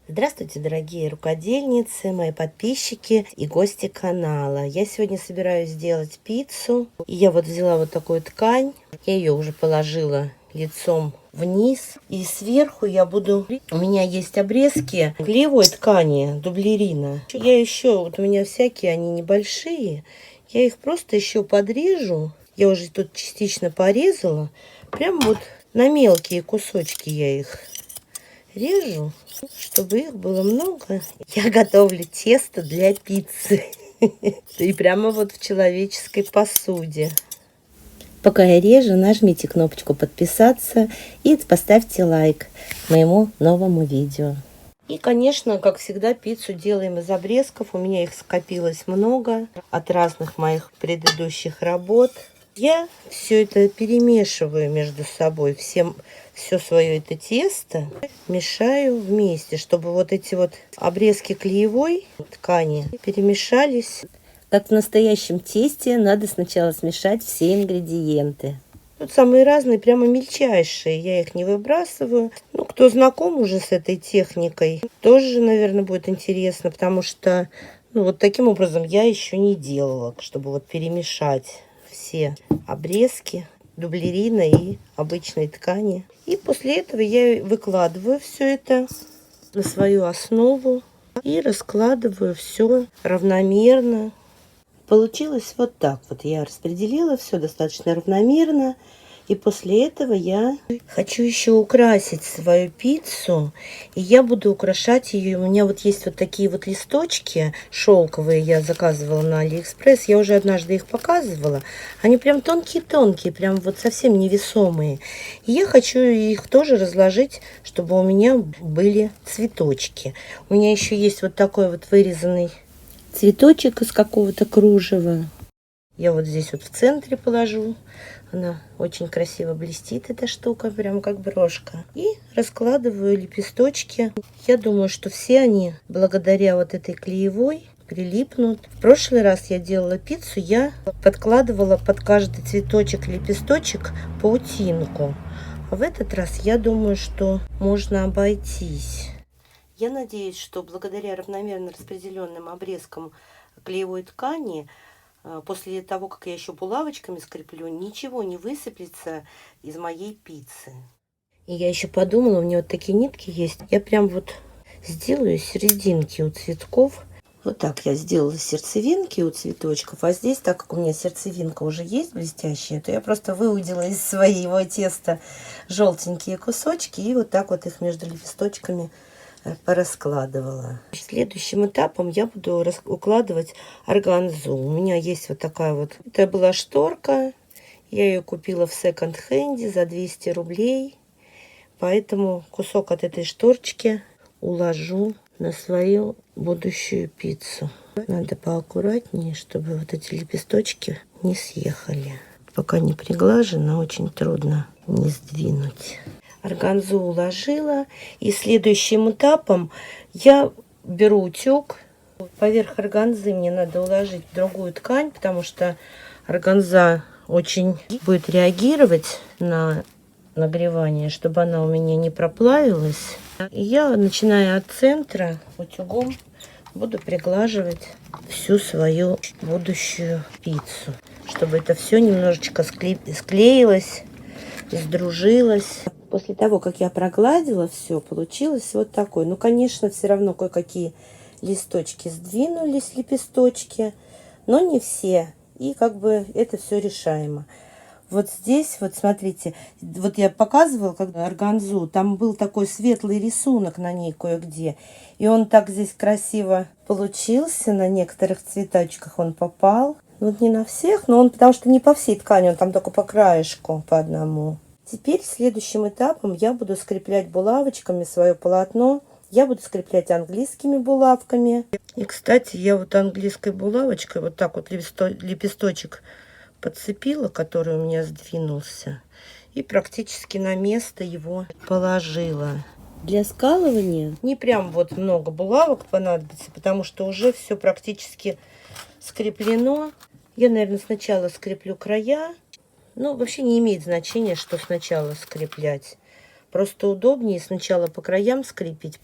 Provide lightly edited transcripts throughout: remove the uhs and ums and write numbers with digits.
Здравствуйте, дорогие рукодельницы, мои подписчики и гости канала. Я сегодня собираюсь сделать пиццу. И я вот взяла вот такую ткань. Я ее уже положила лицом вниз. И сверху я буду... У меня есть обрезки клеевой ткани, дублерина. Я еще... Вот у меня всякие, они небольшие. Я их просто еще подрежу. Я уже тут частично порезала. Прям вот на мелкие кусочки я их режу, чтобы их было много. Я готовлю тесто для пиццы. И прямо вот в человеческой посуде. Пока я режу, нажмите кнопочку подписаться и поставьте лайк моему новому видео. И, конечно, как всегда, пиццу делаем из обрезков. У меня их скопилось много от разных моих предыдущих работ. Я все это перемешиваю между собой, все свое это тесто мешаю вместе, чтобы вот эти вот обрезки клеевой ткани перемешались. Как в настоящем тесте, надо сначала смешать все ингредиенты. Тут самые разные, прямо мельчайшие, я их не выбрасываю. Ну, кто знаком уже с этой техникой, тоже, наверное, будет интересно, потому что, ну, вот таким образом я еще не делала, чтобы вот перемешать все обрезки дублерина и обычной ткани. И после этого я выкладываю все это на свою основу и раскладываю все равномерно. Получилось вот так вот. Я распределила все достаточно равномерно. И после этого я хочу еще украсить свою пиццу. И я буду украшать ее. У меня вот есть вот такие вот листочки шелковые. Я заказывала на Алиэкспресс. Я уже однажды их показывала. Они прям тонкие-тонкие. Прям вот совсем невесомые. И я хочу их тоже разложить, чтобы у меня были цветочки. У меня еще есть вот такой вот вырезанный цветочек из какого-то кружева. Я вот здесь вот в центре положу. Она очень красиво блестит, эта штука, прям как брошка. И раскладываю лепесточки. Я думаю, что все они, благодаря вот этой клеевой, прилипнут. В прошлый раз я делала пиццу, я подкладывала под каждый цветочек, лепесточек паутинку. А в этот раз я думаю, что можно обойтись. Я надеюсь, что благодаря равномерно распределенным обрезкам клеевой ткани, после того, как я еще булавочками скреплю, ничего не высыплется из моей пиццы. И я еще подумала, у меня вот такие нитки есть. Я прям вот сделаю серединки у цветков. Вот так я сделала сердцевинки у цветочков. А здесь, так как у меня сердцевинка уже есть блестящая, то я просто выудила из своего теста желтенькие кусочки и вот так вот их между лепесточками пораскладывала. Следующим этапом я буду укладывать органзу. У меня есть вот такая вот. Это была шторка. Я ее купила в секонд-хенде за 200 рублей. Поэтому кусок от этой шторочки уложу на свою будущую пиццу. Надо поаккуратнее, чтобы вот эти лепесточки не съехали. Пока не приглажено, очень трудно не сдвинуть. Органзу уложила. И следующим этапом я беру утюг. Поверх органзы мне надо уложить другую ткань, потому что органза очень будет реагировать на нагревание, чтобы она у меня не проплавилась. И я, начиная от центра, утюгом буду приглаживать всю свою будущую пиццу, чтобы это все немножечко склеилось, сдружилось. После того, как я прогладила все, получилось вот такой. Ну, конечно, все равно кое-какие листочки сдвинулись, лепесточки, но не все. И как бы это все решаемо. Вот здесь, вот смотрите, вот я показывала, когда органзу, там был такой светлый рисунок на ней кое-где. И он так здесь красиво получился, на некоторых цветочках он попал. Вот не на всех, но он, потому что не по всей ткани, он там только по краешку, по одному. Теперь следующим этапом я буду скреплять булавочками свое полотно. Я буду скреплять английскими булавками. И, кстати, я вот английской булавочкой вот так вот лепесточек подцепила, который у меня сдвинулся, и практически на место его положила. Для скалывания не прям вот много булавок понадобится, потому что уже все практически скреплено. Я, наверное, сначала скреплю края. Ну, вообще не имеет значения, что сначала скреплять. Просто удобнее сначала по краям скрепить.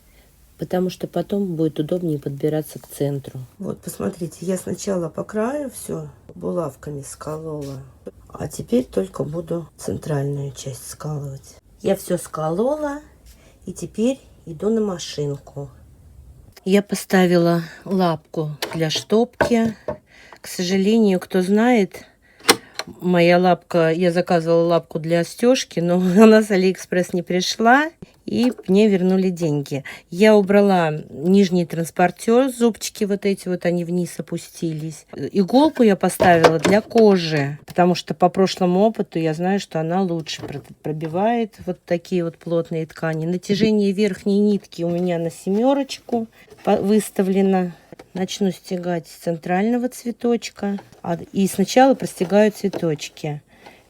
потому что потом будет удобнее подбираться к центру. Вот, посмотрите, я сначала по краю все булавками сколола, а теперь только буду центральную часть скалывать. Я все сколола, и теперь иду на машинку. Я поставила лапку для штопки. К сожалению, кто знает, моя лапка, я заказывала лапку для стежки, но она с Алиэкспресс не пришла, и мне вернули деньги. Я убрала нижний транспортер, зубчики вот эти вот, они вниз опустились. Иголку я поставила для кожи, потому что по прошлому опыту я знаю, что она лучше пробивает вот такие вот плотные ткани. Натяжение верхней нитки у меня на 7 выставлено. Начну стягать с центрального цветочка. И сначала простегаю цветочки.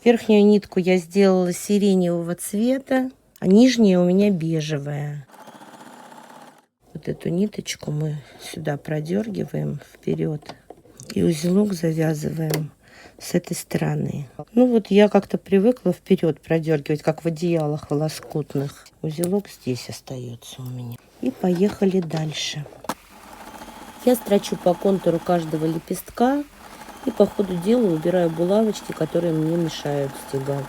Верхнюю нитку я сделала сиреневого цвета, а нижняя у меня бежевая. Вот эту ниточку мы сюда продергиваем вперед. И узелок завязываем с этой стороны. Ну вот я как-то привыкла вперед продергивать, как в одеялах лоскутных. Узелок здесь остается у меня. И поехали дальше. Я строчу по контуру каждого лепестка и по ходу дела убираю булавочки, которые мне мешают стягать.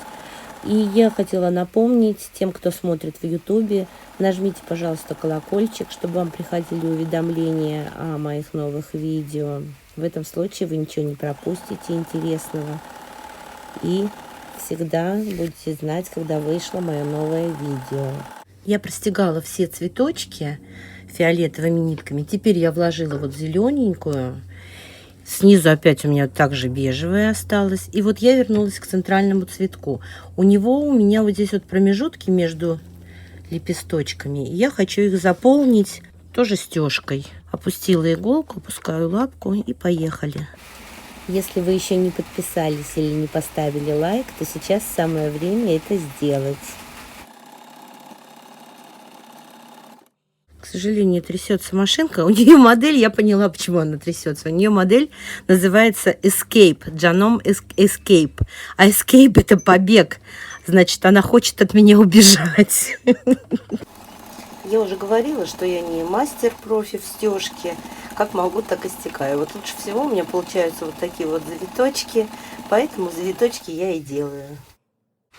И я хотела напомнить тем, кто смотрит в YouTube, нажмите, пожалуйста, колокольчик, чтобы вам приходили уведомления о моих новых видео. В этом случае вы ничего не пропустите интересного. И всегда будете знать, когда вышло мое новое видео. Я простегала все цветочки фиолетовыми нитками. Теперь я вложила вот зелененькую. Снизу опять у меня также бежевая осталась. И вот я вернулась к центральному цветку. У меня вот здесь вот промежутки между лепесточками. И я хочу их заполнить тоже стежкой. Опустила иголку, опускаю лапку и поехали. Если вы еще не подписались или не поставили лайк, то сейчас самое время это сделать. К сожалению, трясется машинка. У нее модель, я поняла, почему она трясется. У нее модель называется Escape, Janome Escape. А Escape это побег. Значит, она хочет от меня убежать. Я уже говорила, что я не мастер-профи в стежке. Как могу, так и стекаю. Вот лучше всего у меня получаются вот такие вот завиточки. Поэтому завиточки я и делаю.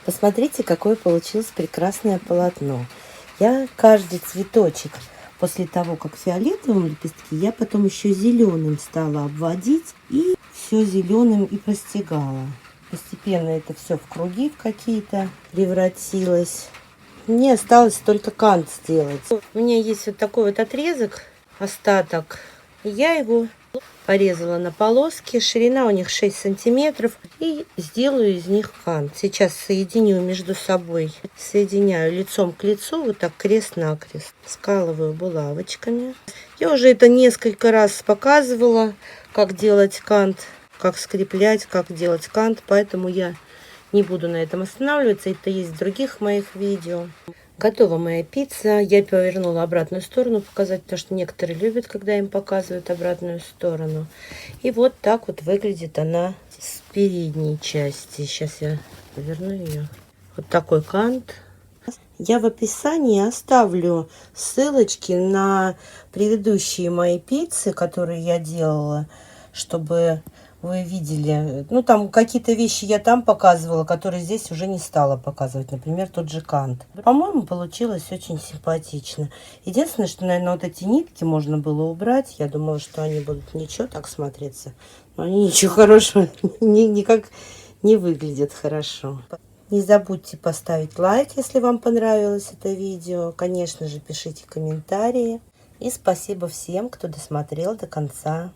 Посмотрите, какое получилось прекрасное полотно. Я каждый цветочек после того, как фиолетовым лепестки, я потом еще зеленым стала обводить и все зеленым и простегала. Постепенно это все в круги в какие-то превратилось. Мне осталось только кант сделать. У меня есть вот такой вот отрезок, остаток. Я его порезала на полоски. Ширина у них 6 сантиметров. И сделаю из них кант. Сейчас соединю между собой. Соединяю лицом к лицу. Вот так крест-накрест. Скалываю булавочками. Я уже это несколько раз показывала, как делать кант, как скреплять, как делать кант. Поэтому я не буду на этом останавливаться. Это есть в других моих видео. Готова моя пицца. Я повернула обратную сторону показать, потому что некоторые любят, когда им показывают обратную сторону. И вот так вот выглядит она с передней части. Сейчас я поверну ее. Вот такой кант. Я в описании оставлю ссылочки на предыдущие мои пиццы, которые я делала, чтобы вы видели. Ну, там какие-то вещи я там показывала, которые здесь уже не стала показывать. Например, тот же кант. По-моему, получилось очень симпатично. Единственное, что, наверное, вот эти нитки можно было убрать. Я думала, что они будут ничего так смотреться. Но они ничего хорошего никак не выглядят хорошо. Не забудьте поставить лайк, если вам понравилось это видео. Конечно же, пишите комментарии. И спасибо всем, кто досмотрел до конца.